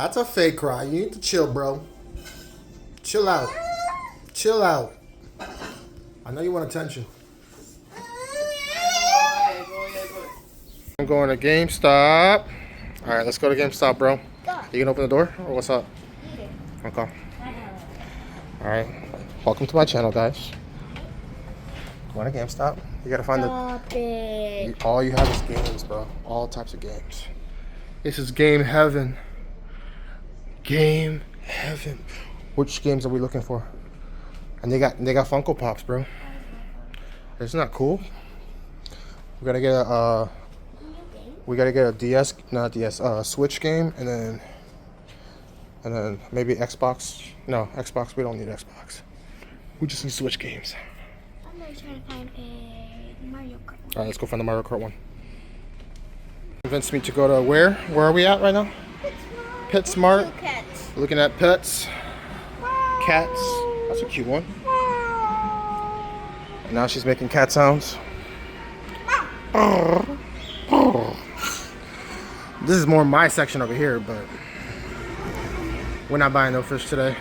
That's a fake cry. You need to chill, bro. Chill out. Chill out. I know you want attention. I'm going to GameStop. All right, let's go to GameStop, bro. You can open the door, or what's up? Okay. All right. Welcome to my channel, guys. Going to GameStop. You gotta find all you have is games, bro. All types of games. This is game heaven. Game heaven. Which games are we looking for? And they got Funko Pops, bro. Isn't that cool? We gotta get a DS, not DS, Switch game, and then maybe Xbox. No, Xbox. We don't need Xbox. We just need Switch games. I'm gonna try to find a Mario Kart. All right, let's go find the Mario Kart one. Convinced me to go to where? Where are we at right now? PetSmart. Looking at pets. Cats. That's a cute one. And now she's making cat sounds. This is more my section over here, but we're not buying no fish today.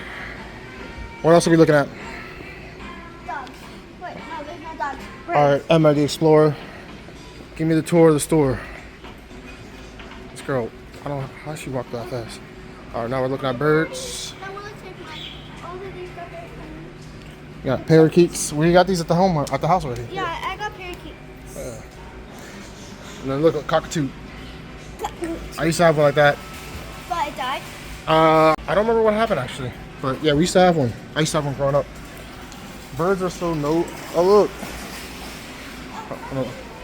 What else are we looking at? Dogs. Wait, no, there's no dogs. Alright, Emma the Explorer. Give me the tour of the store. This girl, I don't know how she walked that fast. Alright, now we're looking at birds. You got parakeets. We got these at the house already. Yeah, I got parakeets. And then look at cockatoo. I used to have one like that. But it died? I don't remember what happened actually. But yeah, we used to have one. I used to have one growing up. Birds are so no. Oh look.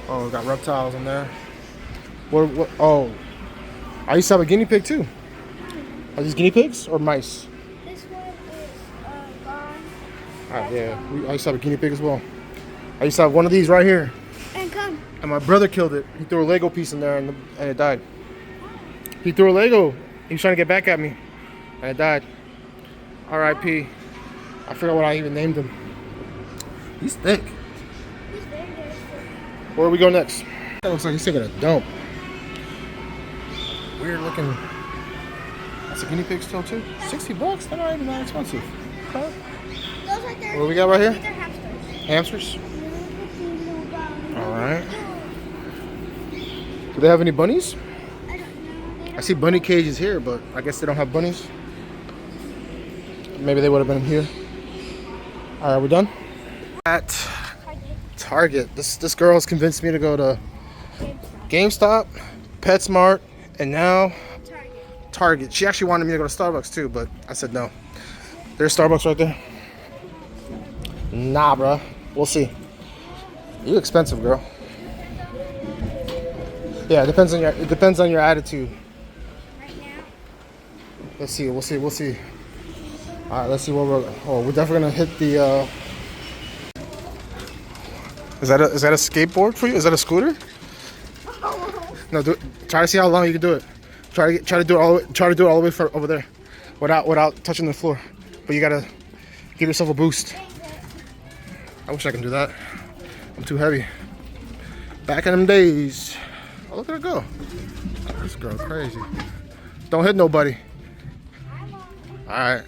Oh, we got reptiles in there. What? Oh, I used to have a guinea pig too. Are these guinea pigs or mice? This one is gone. Yeah, I used to have a guinea pig as well. I used to have one of these right here. And come. And my brother killed it. He threw a Lego piece in there and it died. He threw a Lego. He was trying to get back at me. And it died. R.I.P. I forgot what I even named him. He's thick. He's very, very thick. Where do we go next? That looks like he's taking a dump. Weird looking. That's a guinea pig still too? $60? They're not even that expensive. Huh? Those right there. What do we got right here? These are hamsters. Hamsters? Alright. Do they have any bunnies? I don't know. I see bunny cages here, but I guess they don't have bunnies. Maybe they would have been here. Alright, we're done? At Target. This girl has convinced me to go to GameStop, PetSmart, and now Target. She actually wanted me to go to Starbucks too, but I said no. There's Starbucks right there. Nah, bruh. We'll see. You expensive, girl. Yeah, it depends on your attitude. Right now. Let's see. We'll see. All right, let's see what we're definitely gonna hit the. Is that a skateboard for you? Is that a scooter? No, try to see how long you can do it. Try to do it all the way from over there, without touching the floor. But you gotta give yourself a boost. I wish I can do that. I'm too heavy. Back in them days. Oh, look at her go. This girl crazy. Don't hit nobody. All right.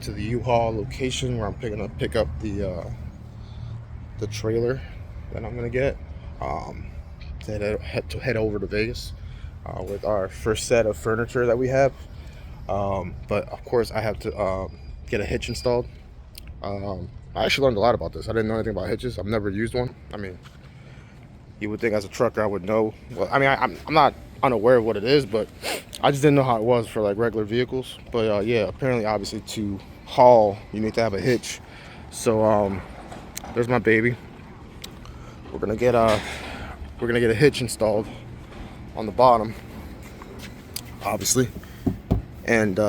To the U-Haul location where I'm gonna pick up the trailer that I'm gonna get to head over to Vegas. with our first set of furniture that we have. But of course, I have to get a hitch installed. I actually learned a lot about this. I didn't know anything about hitches. I've never used one. I mean, you would think as a trucker I would know. Well, I mean, I'm not unaware of what it is, but I just didn't know how it was for like regular vehicles. But yeah, apparently, obviously, to haul, you need to have a hitch. So there's my baby. We're gonna get a hitch installed on the bottom, obviously, and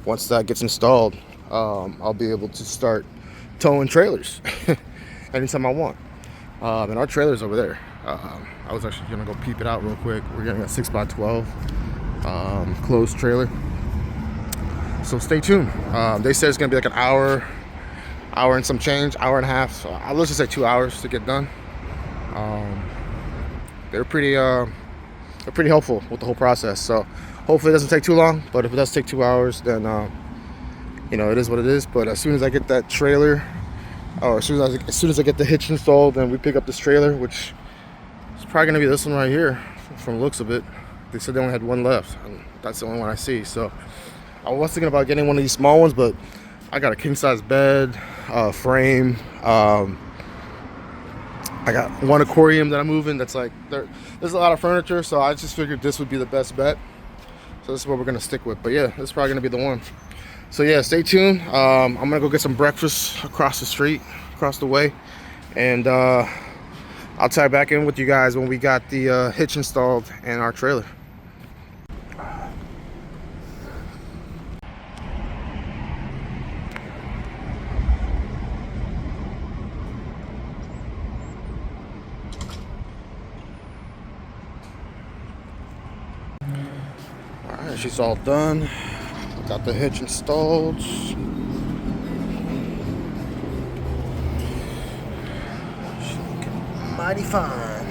once that gets installed, I'll be able to start towing trailers anytime I want. And our trailer's over there. I was actually gonna go peep it out real quick. We're getting a 6x12 closed trailer. So stay tuned. They said it's gonna be like an hour and some change, hour and a half. So let's just say 2 hours to get done. They're pretty helpful with the whole process. So hopefully it doesn't take too long. But if it does take 2 hours, then you know, it is what it is. But as soon as I get that trailer, as soon as I get the hitch installed, then we pick up this trailer, which is probably gonna be this one right here, from the looks of it. They said they only had one left, and that's the only one I see. So I was thinking about getting one of these small ones, but I got a king size bed, frame. I got one aquarium that I'm moving. That's like there's a lot of furniture, so I just figured this would be the best bet. So this is what we're gonna stick with. But yeah, this is probably gonna be the one. So yeah, stay tuned. I'm gonna go get some breakfast across the street, across the way, and I'll tie back in with you guys when we got the hitch installed and our trailer. Alright, she's all done. Got the hitch installed. She's looking mighty fine.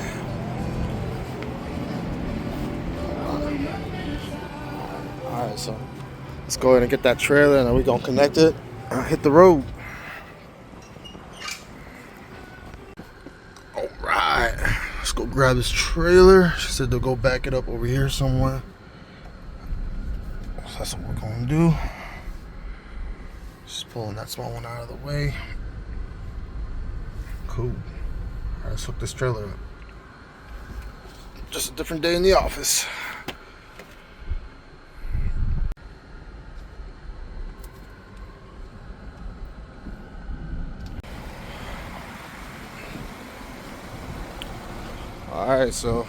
Alright, so let's go ahead and get that trailer and then we're gonna connect it and hit the road. Alright, let's go grab this trailer. She said they'll go back it up over here somewhere. So that's what we're gonna do. Just pulling that small one out of the way. Cool. Alright, let's hook this trailer up. Just a different day in the office. Alright, so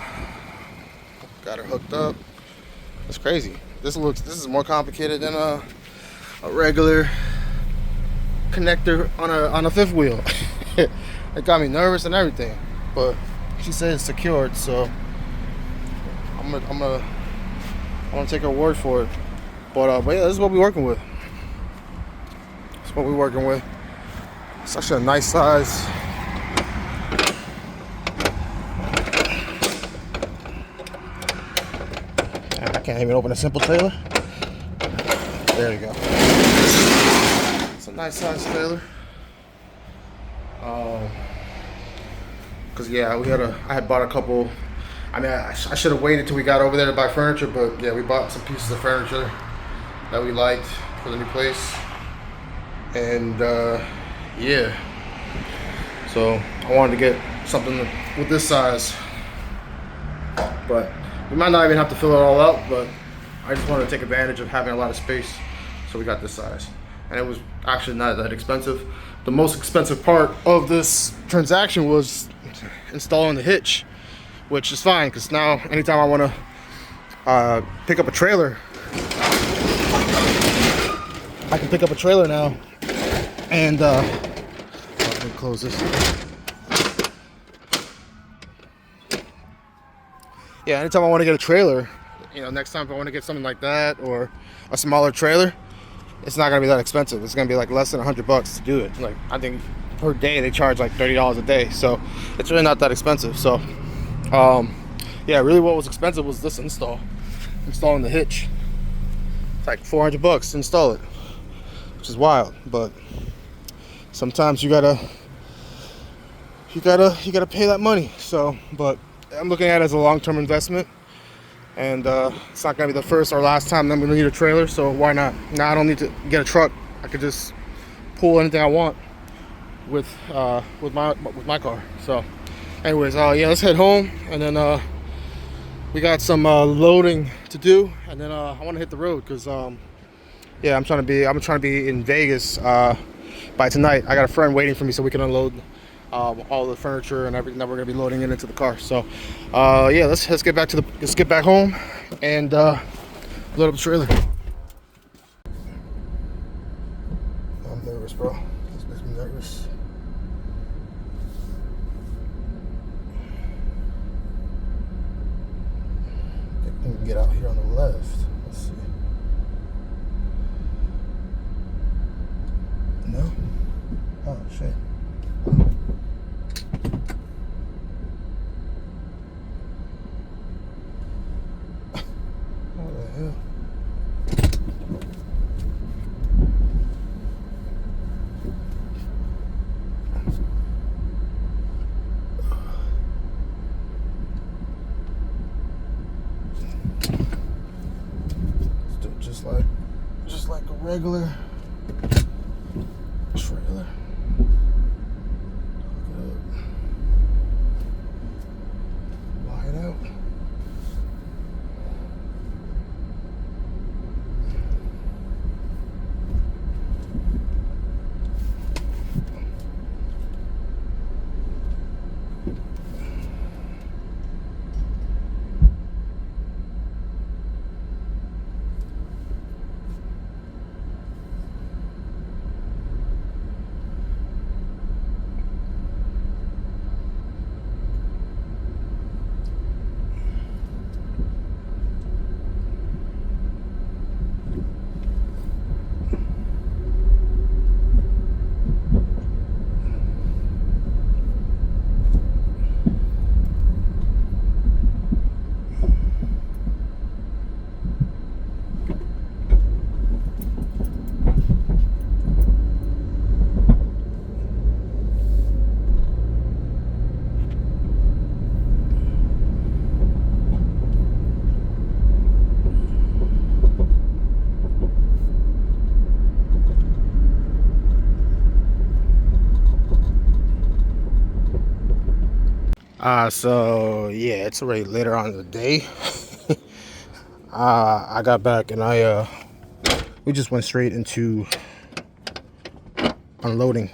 got her hooked up. That's crazy. This is more complicated than a regular connector on a fifth wheel. It got me nervous and everything, but she said it's secured, so I'm gonna take her word for it. But yeah, this is what we're working with. That's what we're working with. It's actually a nice size. I can't even open a simple trailer. There you go. It's a nice size trailer. Cause yeah, I had bought a couple. I mean, I should have waited till we got over there to buy furniture, but yeah, we bought some pieces of furniture that we liked for the new place, and yeah. So I wanted to get something with this size, but we might not even have to fill it all out, but I just wanted to take advantage of having a lot of space, so we got this size. And it was actually not that expensive. The most expensive part of this transaction was installing the hitch, which is fine, because now anytime I want to pick up a trailer, I can pick up a trailer now, and let me close this. Yeah, anytime I want to get a trailer, you know, next time if I want to get something like that or a smaller trailer, it's not gonna be that expensive. It's gonna be like less than $100 to do it. Like, I think per day they charge like $30 a day, so it's really not that expensive. So yeah, really what was expensive was this installing the hitch. It's like $400 to install it, which is wild. But sometimes you gotta pay that money. So, but I'm looking at it as a long-term investment, and it's not gonna be the first or last time that I'm gonna need a trailer. So why not? Now I don't need to get a truck. I could just pull anything I want with my car. So, anyways, yeah, let's head home, and then we got some loading to do, and then I want to hit the road because yeah, I'm trying to be in Vegas by tonight. I got a friend waiting for me so we can unload all the furniture and everything that we're gonna be loading into the car. So yeah, let's get back home and load up the trailer. I'm nervous, bro. This makes me nervous. I can get out here on the left. Let's see. No? Oh shit. What the hell? Just like a regular trailer. Wide out. So yeah, it's already later on in the day. I got back and we just went straight into unloading.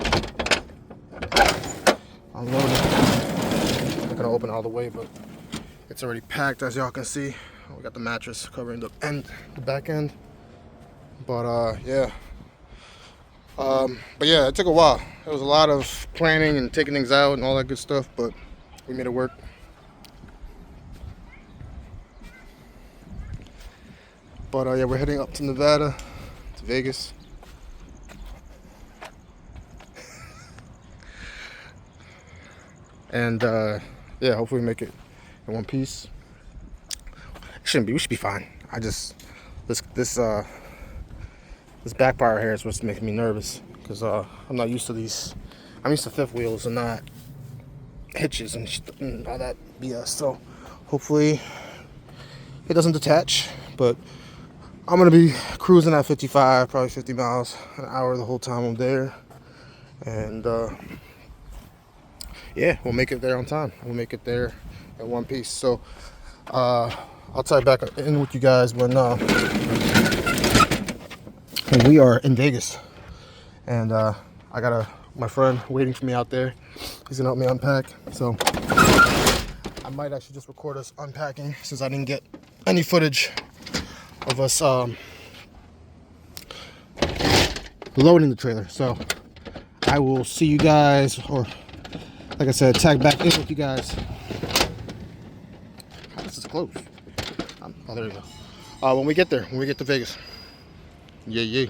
I'm not gonna open it all the way, but it's already packed, as y'all can see. We got the mattress covering the back end. But yeah. But yeah, it took a while. There was a lot of planning and taking things out and all that good stuff, but we made it work. But yeah, we're heading up to Nevada, to Vegas. And yeah, hopefully we make it in one piece. We should be fine. This back bar here is what's making me nervous, because I'm not used to these. I'm used to fifth wheels and not hitches and all that BS. So hopefully it doesn't detach, but I'm gonna be cruising at 55, probably 50 miles an hour the whole time I'm there. And yeah, we'll make it there on time. We'll make it there in one piece. So I'll tie back in with you guys when we are in Vegas. And I got my friend waiting for me out there. He's gonna help me unpack. So I might actually just record us unpacking, since I didn't get any footage of us loading the trailer. So I will see you guys, or like I said, tag back in with you guys. This is close. Oh, there you go. When we get there, when we get to Vegas. Yeah.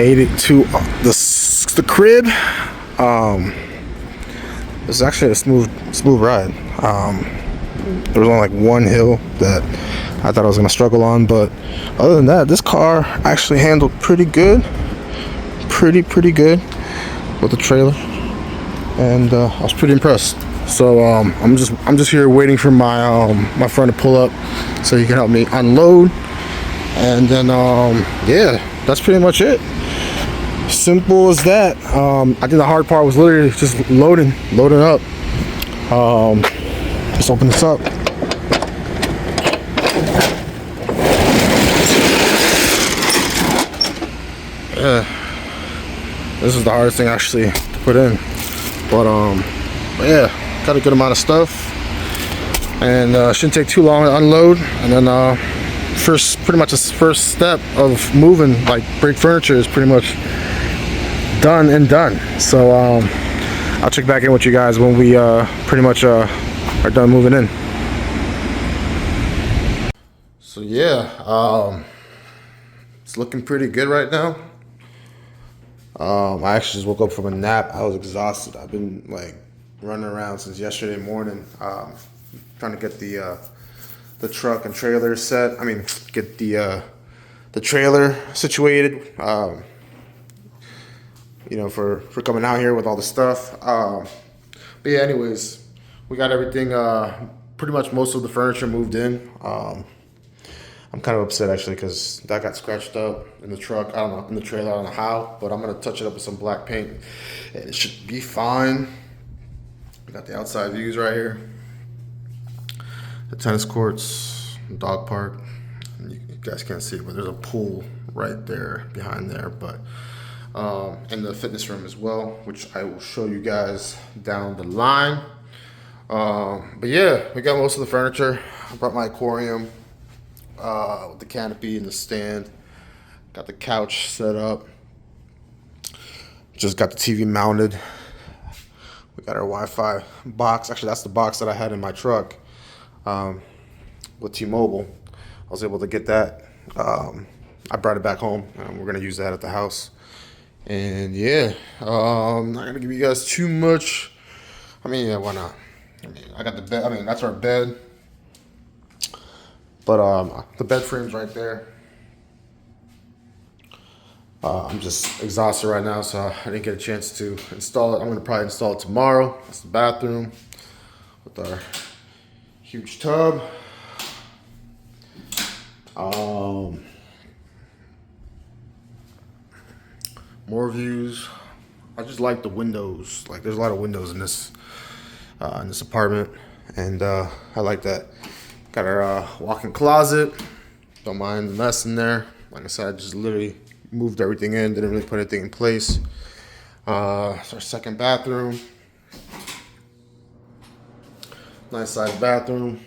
made it to the crib. It's actually a smooth ride. There was only like one hill that I thought I was gonna struggle on, but other than that, this car actually handled pretty good, pretty good with the trailer, and I was pretty impressed. So I'm just here waiting for my my friend to pull up so he can help me unload, and then yeah, that's pretty much it. Simple as that. I think the hard part was literally just loading up. Let's open this up. Yeah, this is the hardest thing actually to put in, but yeah, got a good amount of stuff, and shouldn't take too long to unload. And then pretty much the first step of moving, like break furniture, is pretty much done. So I'll check back in with you guys when we pretty much are done moving in. So yeah, it's looking pretty good right now. I actually just woke up from a nap. I was exhausted. I've been like running around since yesterday morning, trying to get the truck and trailer set. I mean, get the trailer situated. You know, for coming out here with all the stuff. But yeah, anyways, we got everything, pretty much most of the furniture moved in. I'm kind of upset actually because that got scratched up in the truck. I don't know, in the trailer, I don't know how, but I'm gonna touch it up with some black paint and it should be fine. We got the outside views right here. The tennis courts, dog park. You guys can't see it, but there's a pool right there behind there, but and the fitness room as well, which I will show you guys down the line. But yeah, we got most of the furniture. I brought my aquarium with the canopy and the stand. Got the couch set up. Just got the TV mounted. We got our Wi-Fi box. Actually, that's the box that I had in my truck with T-Mobile. I was able to get that. I brought it back home, and we're gonna use that at the house. And yeah, I'm not gonna give you guys too much. I mean, yeah, why not? I mean, I got the bed. I mean, that's our bed. But the bed frame's right there. I'm just exhausted right now, so I didn't get a chance to install it. I'm gonna probably install it tomorrow. That's the bathroom with our huge tub. More views. I just like the windows. Like, there's a lot of windows in this apartment, and I like that. Got our walk-in closet. Don't mind the mess in there. Like I said, I just literally moved everything in. Didn't really put anything in place. It's our second bathroom. Nice sized bathroom.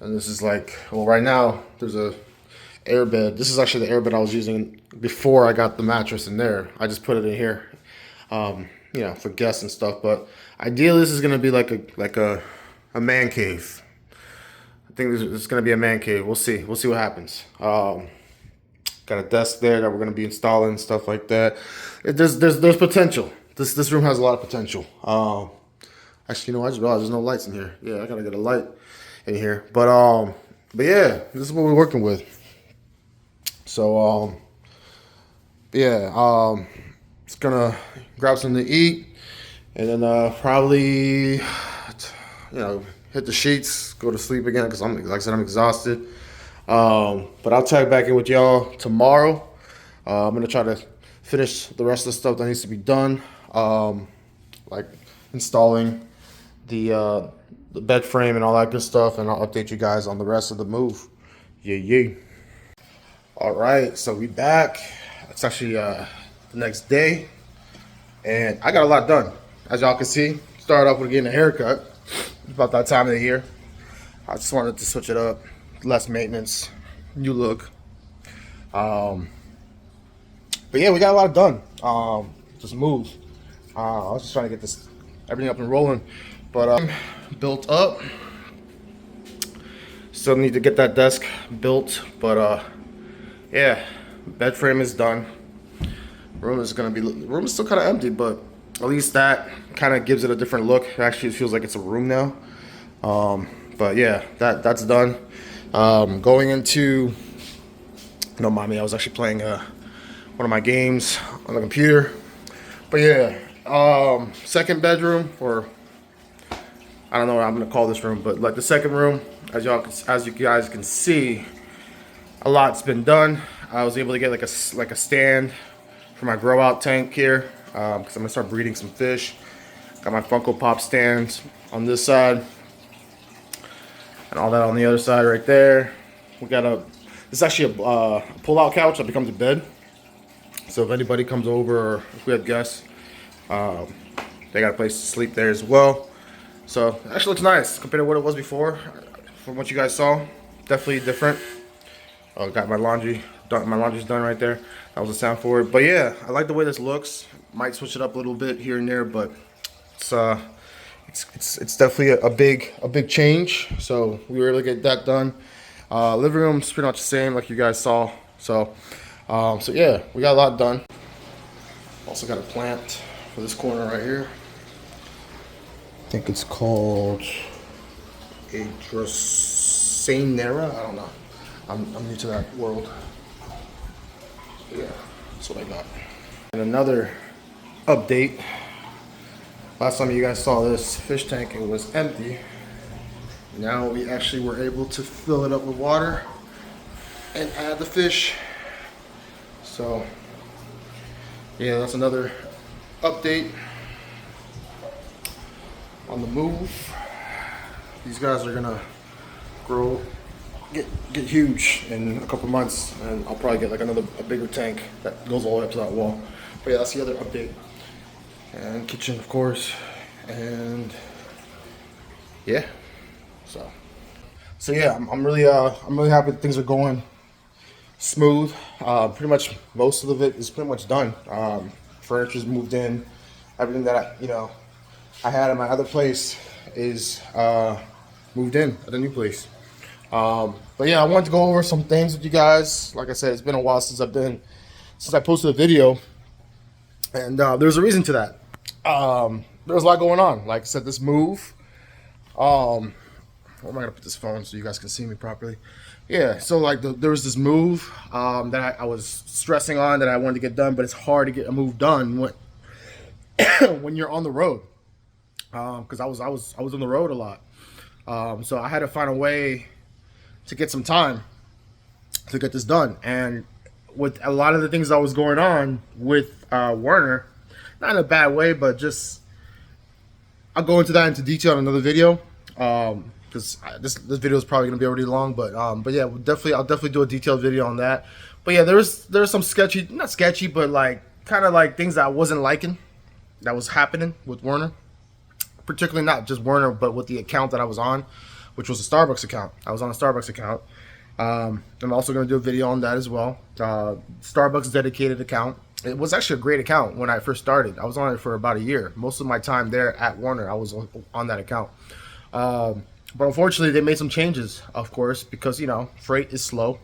And this is like, well, right now there's a air bed. This is actually the air bed I was using before I got the mattress in there. I just put it in here, you know, for guests and stuff. But ideally, this is gonna be like a man cave. I think this is gonna be a man cave. We'll see. We'll see what happens. Got a desk there that we're gonna be installing, stuff like that. There's potential. This room has a lot of potential. Actually, you know, I just realized there's no lights in here. Yeah, I gotta get a light in here. But yeah, this is what we're working with. So yeah, just gonna grab something to eat, and then probably, you know, hit the sheets, go to sleep again, because like I said, I'm exhausted. But I'll check back in with y'all tomorrow. I'm gonna try to finish the rest of the stuff that needs to be done, like installing the bed frame and all that good stuff, and I'll update you guys on the rest of the move. Yeah. All right, so we back. It's actually the next day, and I got a lot done. As y'all can see, started off with getting a haircut. It's about that time of the year. I just wanted to switch it up, less maintenance, new look. But yeah, we got a lot done. Just move. I was just trying to get everything up and rolling, but built up. Still need to get that desk built, but yeah, bed frame is done. Room is still kind of empty, but at least that kind of gives it a different look. Actually, it feels like it's a room now. But yeah, that's done. Going into, don't mind me, I was actually playing one of my games on the computer. But yeah, second bedroom, or I don't know what I'm gonna call this room, but like the second room, as you guys can see, a lot's been done. I was able to get like a stand for my grow out tank here, because I'm gonna start breeding some fish. Got my Funko Pop stands on this side, and all that on the other side right there. We got this is actually a pull-out couch that becomes a bed. So if anybody comes over, or if we have guests, they got a place to sleep there as well. So it actually looks nice compared to what it was before. From what you guys saw, definitely different. Got my laundry done. My laundry's done right there. That was the sound for it. But yeah, I like the way this looks. Might switch it up a little bit here and there, but it's definitely a big change. So we were able to get that done. Living room's pretty much the same like you guys saw. So yeah, we got a lot done. Also got a plant for this corner right here. I think it's called a Dracaenara. I don't know. I'm new to that world. Yeah, that's what I got. And another update. Last time you guys saw this fish tank, it was empty. Now we actually were able to fill it up with water and add the fish. So yeah, that's another update on the move. These guys are gonna grow, get huge in a couple months, and I'll probably get like a bigger tank that goes all the way up to that wall. But yeah, that's the other update. And kitchen, of course, and yeah. So yeah, I'm really happy that things are going smooth. Pretty much most of it is pretty much done. Furniture's moved in. Everything that I had at my other place is moved in at the new place. But yeah, I wanted to go over some things with you guys. Like I said, it's been a while since I posted a video, and there's a reason to that. There's a lot going on. Like I said, this move. Where am I gonna put this phone so you guys can see me properly? Yeah, so like there was this move that I was stressing on that I wanted to get done, but it's hard to get a move done when when you're on the road. Because I was on the road a lot, so I had to find a way to get some time to get this done. And with a lot of the things that was going on with Werner, not in a bad way, but just I'll go into that into detail in another video. Because this video is probably gonna be already long, but yeah, I'll definitely do a detailed video on that. But yeah, there's some sketchy, not sketchy, but like kind of like things that I wasn't liking that was happening with Werner, particularly not just Werner, but with the account that I was on, which was a Starbucks account. I was on a Starbucks account. I'm also gonna do a video on that as well. Starbucks dedicated account. It was actually a great account when I first started. I was on it for about a year. Most of my time there at Werner, I was on that account. But unfortunately, they made some changes, of course, because freight is slow,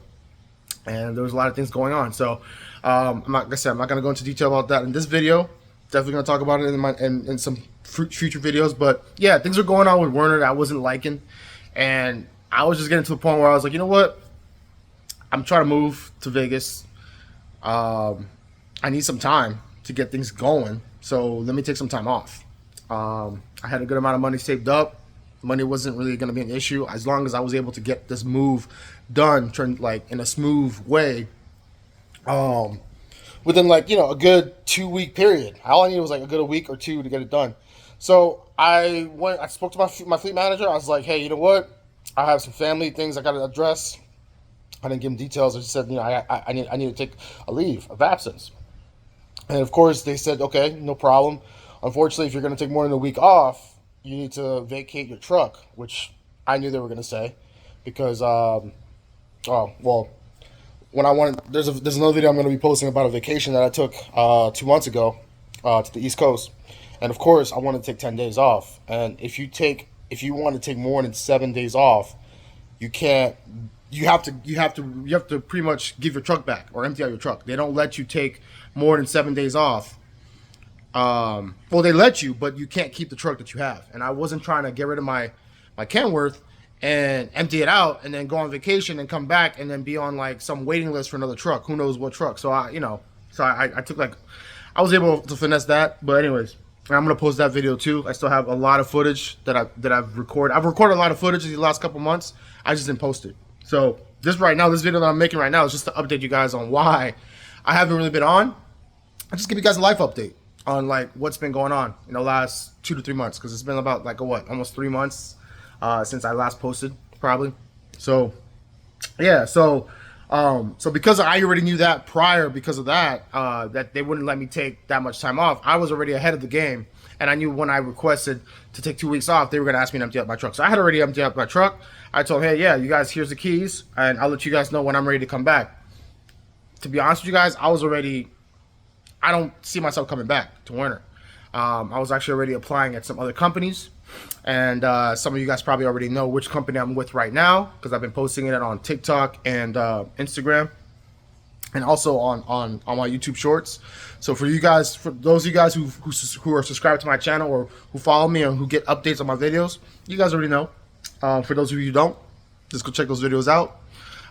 and there was a lot of things going on. So, like I said, I'm not gonna go into detail about that in this video. Definitely gonna talk about it in some future videos. But yeah, things are going on with Werner that I wasn't liking, and I was just getting to the point where I was like, you know what? I'm trying to move to Vegas. I need some time to get things going, so let me take some time off. I had a good amount of money saved up. Money wasn't really going to be an issue as long as I was able to get this move done, like in a smooth way. Within like a good 2-week period. All I needed was like a good week or two to get it done. So I spoke to my fleet manager. I was like, hey, you know what? I have some family things I got to address. I didn't give him details. I just said, I need to take a leave of absence. And of course they said, okay, no problem. Unfortunately, if you're going to take more than a week off, you need to vacate your truck, which I knew they were going to say, because there's another video I'm going to be posting about a vacation that I took 2 months ago to the East Coast, and of course I wanted to take 10 days off. And if you want to take more than 7 days off, you can't you have to pretty much give your truck back or empty out your truck. They don't let you take more than 7 days off. Well, they let you, but you can't keep the truck that you have. And I wasn't trying to get rid of my Kenworth and empty it out and then go on vacation and come back and then be on like some waiting list for another truck. Who knows what truck? So I took like, I was able to finesse that. But anyways, I'm gonna post that video too. I still have a lot of footage that I've recorded. I've recorded a lot of footage in the last couple months. I just didn't post it. So this video that I'm making right now is just to update you guys on why I haven't really been on. I just give you guys a life update on like what's been going on in the last 2 to 3 months, because it's been about like almost 3 months since I last posted, probably. So yeah, so because I already knew that prior, because of that, that they wouldn't let me take that much time off, I was already ahead of the game, and I knew when I requested to take 2 weeks off, they were gonna ask me to empty out my truck. So I had already emptied out my truck. I told them, hey, yeah, you guys, here's the keys, and I'll let you guys know when I'm ready to come back. To be honest with you guys, I don't see myself coming back to Werner. I was actually already applying at some other companies, and some of you guys probably already know which company I'm with right now, because I've been posting it on TikTok and Instagram, and also on my YouTube Shorts. So for those of you guys who are subscribed to my channel or who follow me and who get updates on my videos, you guys already know. For those of you who don't, just go check those videos out.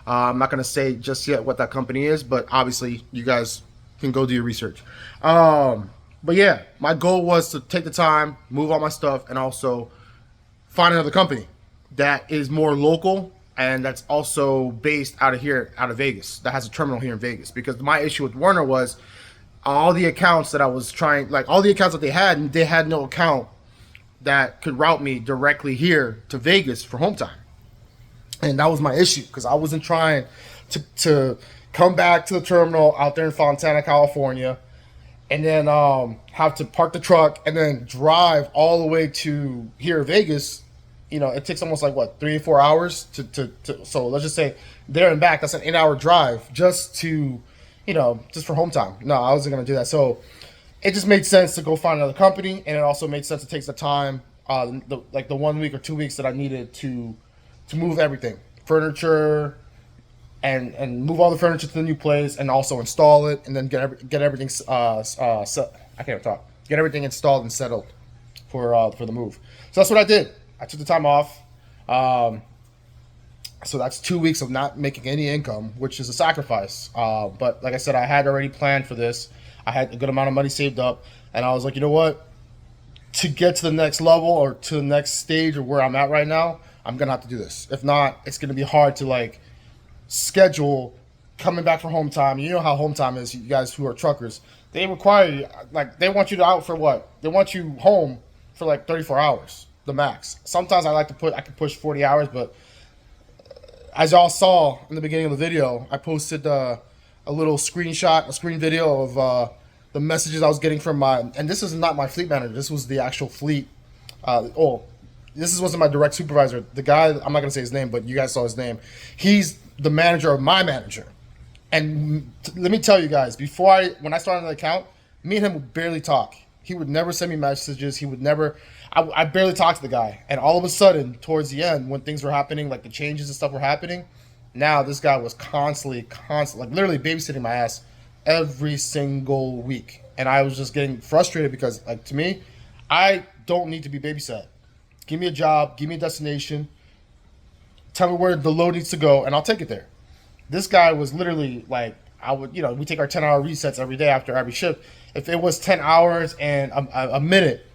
I'm not gonna say just yet what that company is, but obviously you guys can go do your research. But yeah, my goal was to take the time, move all my stuff, and also find another company that is more local and that's also based out of Vegas, that has a terminal here in Vegas. Because my issue with Werner was all the accounts that I was trying, like all the accounts that they had no account that could route me directly here to Vegas for home time. And that was my issue, because I wasn't trying to come back to the terminal out there in Fontana, California, and then have to park the truck and then drive all the way to here, Vegas. You know, it takes almost like what, 3 or 4 hours to so let's just say there and back. That's an 8-hour drive just to, just for home time. No, I wasn't gonna do that. So it just made sense to go find another company, and it also made sense to take the time, the 1 week or 2 weeks that I needed to move everything, furniture, and move all the furniture to the new place, and also install it, and then get everything get everything installed and settled for the move. So that's what I did. I took the time off. So that's 2 weeks of not making any income, which is a sacrifice. But like I said, I had already planned for this. I had a good amount of money saved up, and I was like, you know what? To get to the next level or to the next stage of where I'm at right now, I'm gonna have to do this. If not, it's gonna be hard to like schedule coming back for home time. You know how home time is, you guys who are truckers. They require you, like, they want you out for what? They want you home for like 34 hours, the max. Sometimes I can push 40 hours, but as y'all saw in the beginning of the video, I posted a little screen video of the messages I was getting from and this is not my fleet manager, this was the actual fleet. This wasn't my direct supervisor. The guy, I'm not gonna say his name, but you guys saw his name. He's the manager of my manager. And let me tell you guys, when I started the account, me and him would barely talk. He would never send me messages. I barely talked to the guy. And all of a sudden, towards the end, when things were happening, like the changes and stuff were happening, now this guy was constantly, like literally babysitting my ass every single week. And I was just getting frustrated because, like, to me, I don't need to be babysat. Give me a job, give me a destination, tell me where the load needs to go, and I'll take it there. This guy was literally like, we take our 10-hour resets every day after every shift. If it was 10 hours and a minute,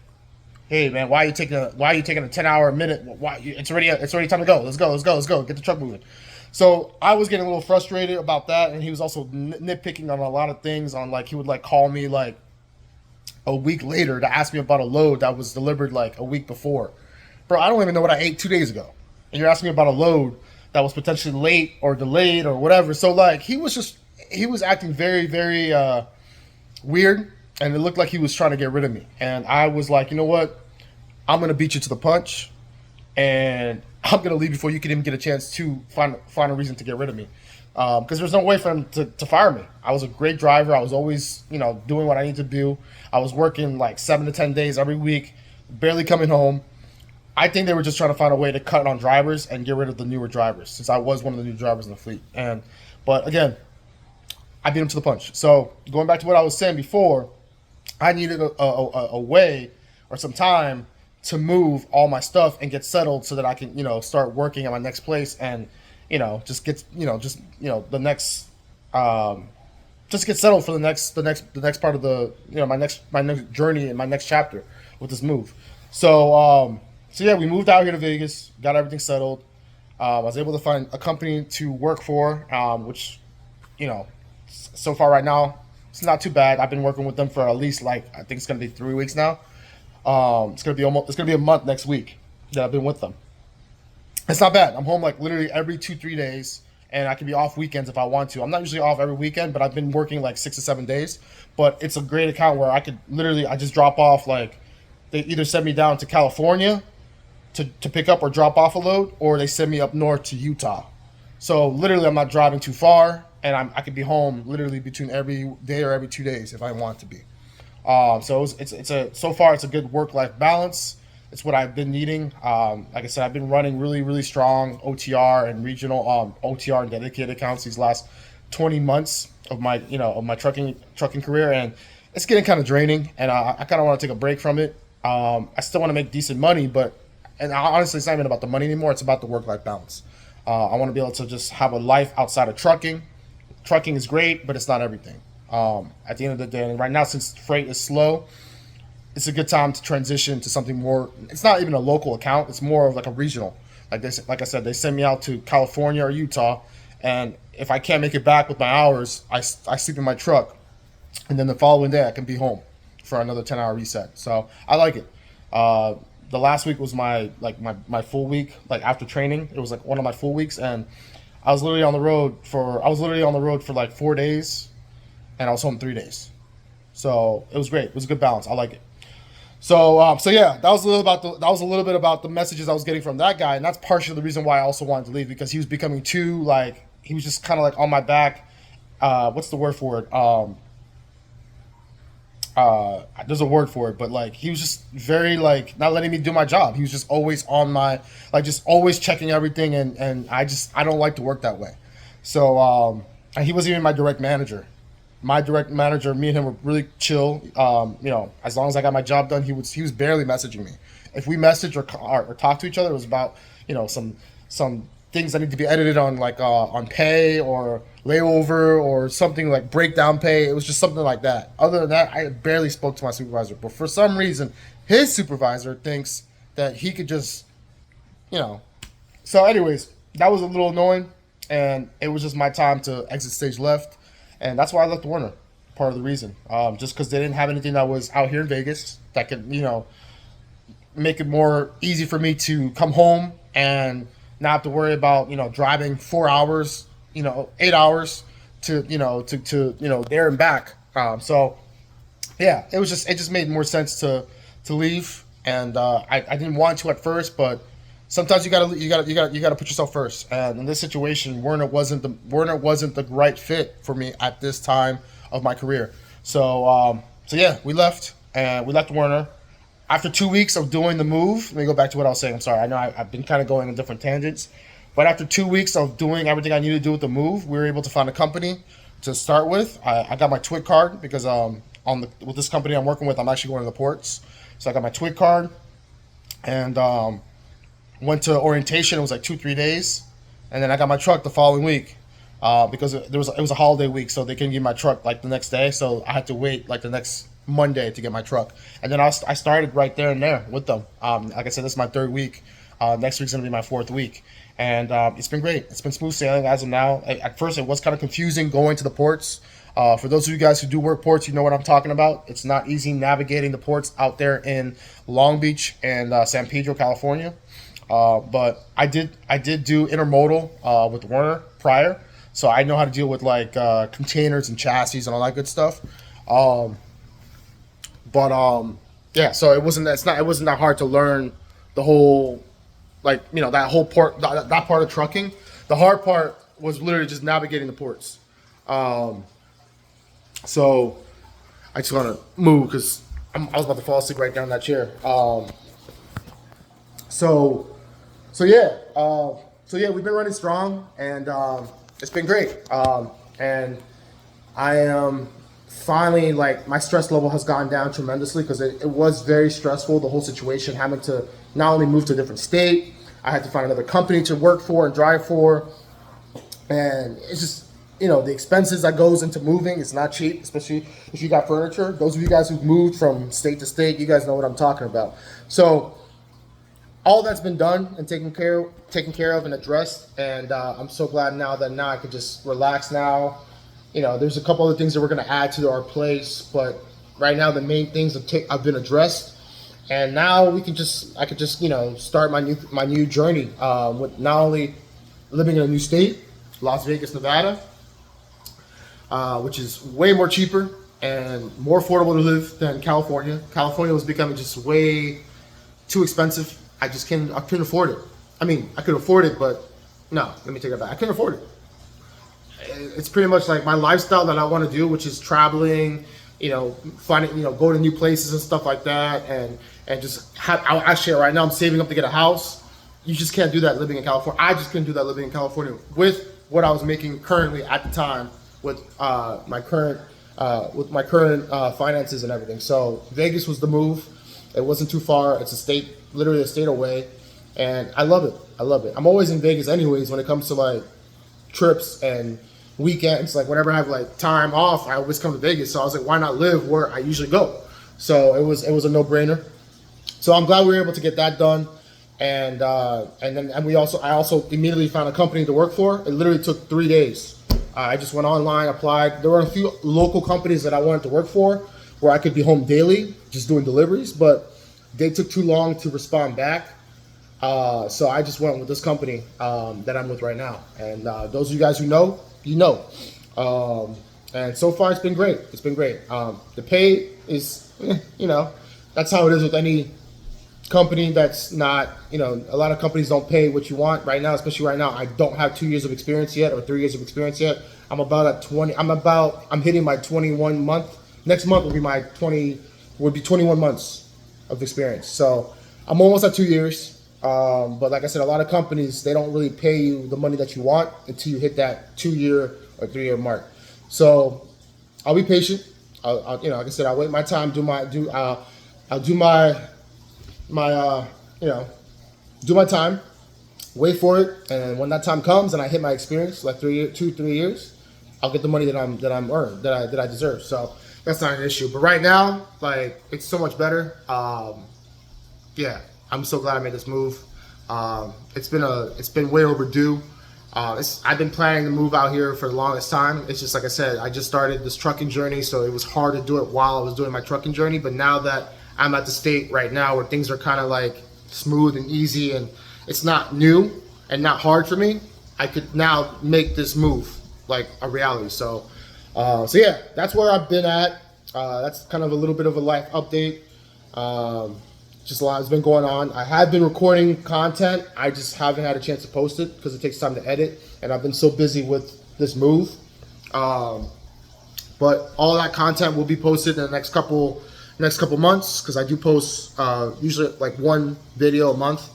hey man, why are you taking a 10-hour minute? Why it's already time to go. Let's go. Get the truck moving. So I was getting a little frustrated about that, and he was also nitpicking on a lot of things. On like, he would like call me like a week later to ask me about a load that was delivered like a week before. Bro, I don't even know what I ate 2 days ago, and you're asking me about a load that was potentially late or delayed or whatever. So like, he was acting very, very weird, and it looked like he was trying to get rid of me. And I was like, you know what? I'm gonna beat you to the punch, and I'm gonna leave before you can even get a chance to find a reason to get rid of me. Because there's no way for him to fire me. I was a great driver. I was always, doing what I need to do. I was working like 7 to 10 days every week, barely coming home. I think they were just trying to find a way to cut on drivers and get rid of the newer drivers, since I was one of the new drivers in the fleet. But again, I beat them to the punch. So going back to what I was saying before, I needed a way or some time to move all my stuff and get settled so that I can, start working at my next place and, just get, the next, just get settled for the next part of the, my next journey and my next chapter with this move. So yeah, we moved out here to Vegas, got everything settled. I was able to find a company to work for, which, so far right now, it's not too bad. I've been working with them for at least I think it's gonna be 3 weeks now. It's gonna be a month next week that I've been with them. It's not bad. I'm home literally every 2-3 days, and I can be off weekends if I want to. I'm not usually off every weekend, but I've been working 6 to 7 days. But it's a great account where I just drop off. They either send me down to California to pick up or drop off a load, or they send me up north to Utah. So literally, I'm not driving too far, and I could be home literally between every day or every 2 days if I want to be. So so far it's a good work-life balance. It's what I've been needing. Like I said, I've been running really, really strong OTR and regional OTR and dedicated accounts these last 20 months of my trucking career, and it's getting kind of draining, and I kind of want to take a break from it. I still want to make decent money, and honestly, it's not even about the money anymore. It's about the work-life balance. I want to be able to just have a life outside of trucking. Trucking is great, but it's not everything. At the end of the day, and right now, since freight is slow, it's a good time to transition to something more. It's not even a local account. It's more of a regional. Like I said, they send me out to California or Utah, and if I can't make it back with my hours, I sleep in my truck, and then the following day I can be home for another 10-hour reset. So I like it. The last week was my full week. After training, it was one of my full weeks, and I was literally on the road for 4 days, and I was home 3 days. So it was great. It was a good balance. I like it. So yeah, that was a little bit about the messages I was getting from that guy, and that's partially the reason why I also wanted to leave, because he was becoming too he was just kind of on my back. What's the word for it? There's a word for it, but he was just very not letting me do my job. He was just always on my just always checking everything, and I don't like to work that way. So and he wasn't even my direct manager. My direct manager, me and him were really chill. As long as I got my job done, he was barely messaging me. If we message or talk to each other, it was about some things that need to be edited on pay or layover or something breakdown pay. It was just something like that. Other than that, I barely spoke to my supervisor. But for some reason, his supervisor thinks that he could just, So anyways, that was a little annoying, and it was just my time to exit stage left. And that's why I left Werner, part of the reason. Just because they didn't have anything that was out here in Vegas that could, make it more easy for me to come home and not have to worry about, driving 4 hours, 8 hours to there and back. So yeah, it just made more sense to leave. And I didn't want to at first, but sometimes you gotta put yourself first. And in this situation, Werner wasn't the right fit for me at this time of my career. So yeah, we left Werner. After 2 weeks of doing the move, let me go back to what I was saying. I'm sorry, I know I've been kind of going in different tangents, but after 2 weeks of doing everything I needed to do with the move, we were able to find a company to start with. I got my TWIC card because with this company I'm working with, I'm actually going to the ports. So I got my TWIC card, and went to orientation. It was 2-3 days, and then I got my truck the following week because it was a holiday week, so they couldn't give my truck the next day. So I had to wait the next Monday to get my truck, and then I started right there and there with them. Like I said, this is my 3rd week. Next week's gonna be my 4th week, and it's been great. It's been smooth sailing as of now. At first, it was kind of confusing going to the ports. For those of you guys who do work ports, you know what I'm talking about. It's not easy navigating the ports out there in Long Beach and San Pedro, California. But I did do intermodal with Werner prior, so I know how to deal with containers and chassis and all that good stuff. Yeah, so it wasn't that hard to learn the whole that whole port that part of trucking. The hard part was literally just navigating the ports. So I just want to move because I was about to fall asleep right down in that chair. So yeah, we've been running strong, and it's been great. And I am finally, like, my stress level has gone down tremendously because it was very stressful, the whole situation, having to not only move to a different state, I had to find another company to work for and drive for, and it's just, the expenses that goes into moving, it's not cheap, especially if you got furniture. Those of you guys who've moved from state to state, you guys know what I'm talking about. So all that's been done and taken care of and addressed, and I'm so glad now I can just relax now. There's a couple other things that we're going to add to our place, but right now the main things have been addressed, and now I could just start my new journey with not only living in a new state, Las Vegas, Nevada, which is way more cheaper and more affordable to live than California. California was becoming just way too expensive. I couldn't afford it. I mean, I could afford it, but no, let me take that back. I couldn't afford it. It's pretty much like my lifestyle that I want to do, which is traveling, finding, go to new places and stuff like that, and just actually right now I'm saving up to get a house. You just can't do that living in California. I just couldn't do that living in California with what I was making currently at the time with my current finances and everything. So Vegas was the move. It wasn't too far. It's literally a state away, and I love it. I'm always in Vegas anyways when it comes to like trips and weekends. Like whenever I have like time off, I always come to Vegas. So I was like, why not live where I usually go? So it was a no-brainer. So I'm glad we were able to get that done. And I also immediately found a company to work for. It literally took 3 days. I just went online, applied. There were a few local companies that I wanted to work for where I could be home daily, just doing deliveries, but they took too long to respond back. So I just went with this company that I'm with right now. And those of you guys who know, you know. And so far it's been great. The pay is, that's how it is with any company that's not, a lot of companies don't pay what you want right now, especially right now. I don't have 2 years of experience yet or 3 years of experience yet. I'm hitting my 21 month. Next month would be 21 months of experience. So I'm almost at 2 years. But like I said, a lot of companies, they don't really pay you the money that you want until you hit that 2 year or 3 year mark. So I'll be patient. Like I said, I'll wait my time, I'll do my time, wait for it, and when that time comes and I hit my experience, like 3 years, I'll get the money that I'm earned, that I deserve. So that's not an issue. But right now, like, it's so much better. Yeah, I'm so glad I made this move. It's been way overdue. I've been planning to move out here for the longest time. It's just like I said, I just started this trucking journey, so it was hard to do it while I was doing my trucking journey. But now that I'm at the state right now where things are kind of like smooth and easy, and it's not new and not hard for me, I could now make this move like a reality. So yeah, that's where I've been at. That's kind of a little bit of a life update. Just a lot has been going on. I have been recording content. I just haven't had a chance to post it because it takes time to edit, and I've been so busy with this move. But all that content will be posted in the next couple months, because I do post usually like one video a month.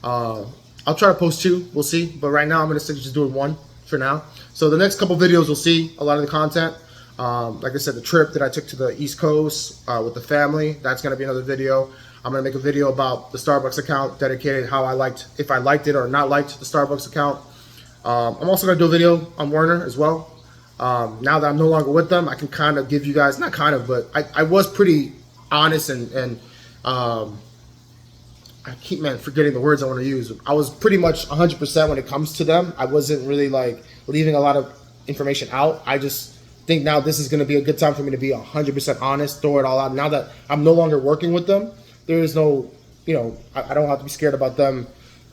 I'll try to post 2, we'll see, but right now I'm going to stick to just doing 1 for now. So the next couple videos you'll see a lot of the content. Like I said, the trip that I took to the East Coast with the family, that's going to be another video. I'm going to make a video about the Starbucks account, dedicated if I liked it or not liked the Starbucks account. I'm also going to do a video on Werner as well. Now that I'm no longer with them, I can kind of give you guys, not kind of, but I was pretty honest and I keep forgetting the words I want to use. I was pretty much 100% when it comes to them. I wasn't really like leaving a lot of information out. I just think now this is going to be a good time for me to be 100% honest, throw it all out. Now that I'm no longer working with them, there is no, I don't have to be scared about them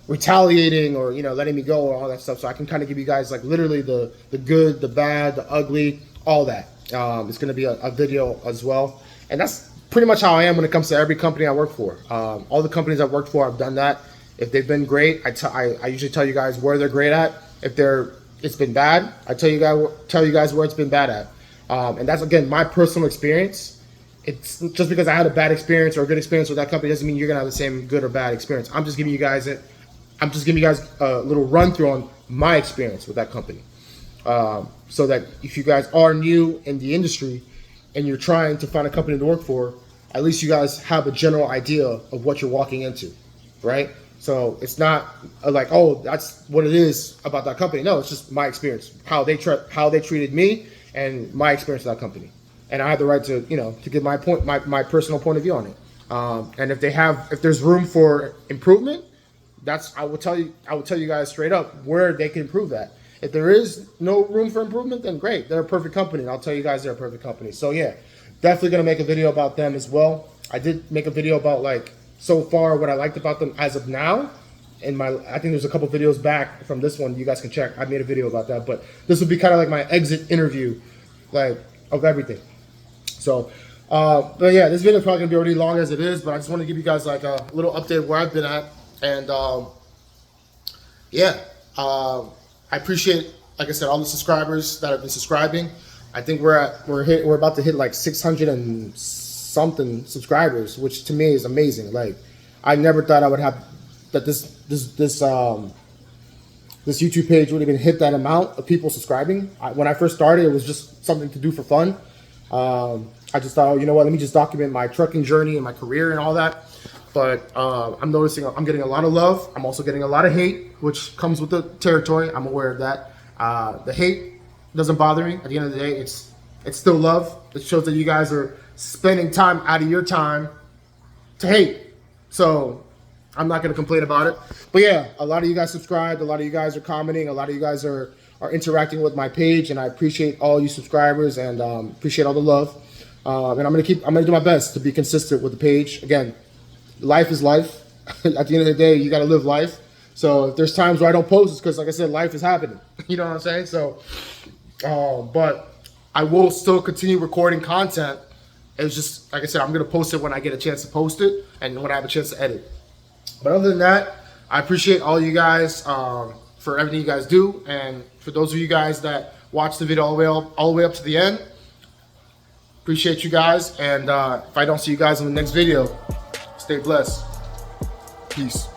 retaliating or, letting me go or all that stuff. So I can kind of give you guys like literally the good, the bad, the ugly, all that. It's going to be a video as well. And that's pretty much how I am when it comes to every company I work for. All the companies I've worked for, I've done that. If they've been great, I usually tell you guys where they're great at. If it's been bad, I tell you guys where it's been bad at. And that's, again, my personal experience. it's just because I had a bad experience or a good experience with that company doesn't mean you're gonna have the same good or bad experience. I'm just giving you guys a little run through on my experience with that company, so that if you guys are new in the industry and you're trying to find a company to work for, at least you guys have a general idea of what you're walking into, right? So it's not like, oh, that's what it is about that company. No, it's just my experience, how they treated me, and my experience with that company. And I have the right to, to give my personal point of view on it. And if there's room for improvement, I will tell you guys straight up where they can improve that. If there is no room for improvement, then great, they're a perfect company, and I'll tell you guys they're a perfect company. So yeah, definitely gonna make a video about them as well. I did make a video about so far what I liked about them as of now. I think there's a couple videos back from this one you guys can check. I made a video about that, but this would be kind of like my exit interview, of everything. So, but yeah, this video is probably gonna be already long as it is, but I just want to give you guys a little update of where I've been at, and I appreciate, like I said, all the subscribers that have been subscribing. I think we're about to hit 600 and something subscribers, which to me is amazing. I never thought I would have that this YouTube page would even hit that amount of people subscribing. When I first started, it was just something to do for fun. I just thought, oh, you know what, let me just document my trucking journey and my career and all that. But I'm noticing I'm getting a lot of love. I'm also getting a lot of hate, which comes with the territory. I'm aware of that. The hate doesn't bother me. At the end of the day, it's still love. It shows that you guys are spending time out of your time to hate. So I'm not going to complain about it. But yeah, a lot of you guys subscribed. A lot of you guys are commenting. A lot of you guys are interacting with my page, and I appreciate all you subscribers and appreciate all the love. And I'm gonna do my best to be consistent with the page. Again, life is life. At the end of the day, you got to live life. So if there's times where I don't post, it's because, like I said, life is happening. You know what I'm saying? So, but I will still continue recording content. It's just, like I said, I'm going to post it when I get a chance to post it and when I have a chance to edit. But other than that, I appreciate all you guys for everything you guys do. And for those of you guys that watch the video all the way up to the end, appreciate you guys. And if I don't see you guys in the next video, stay blessed. Peace.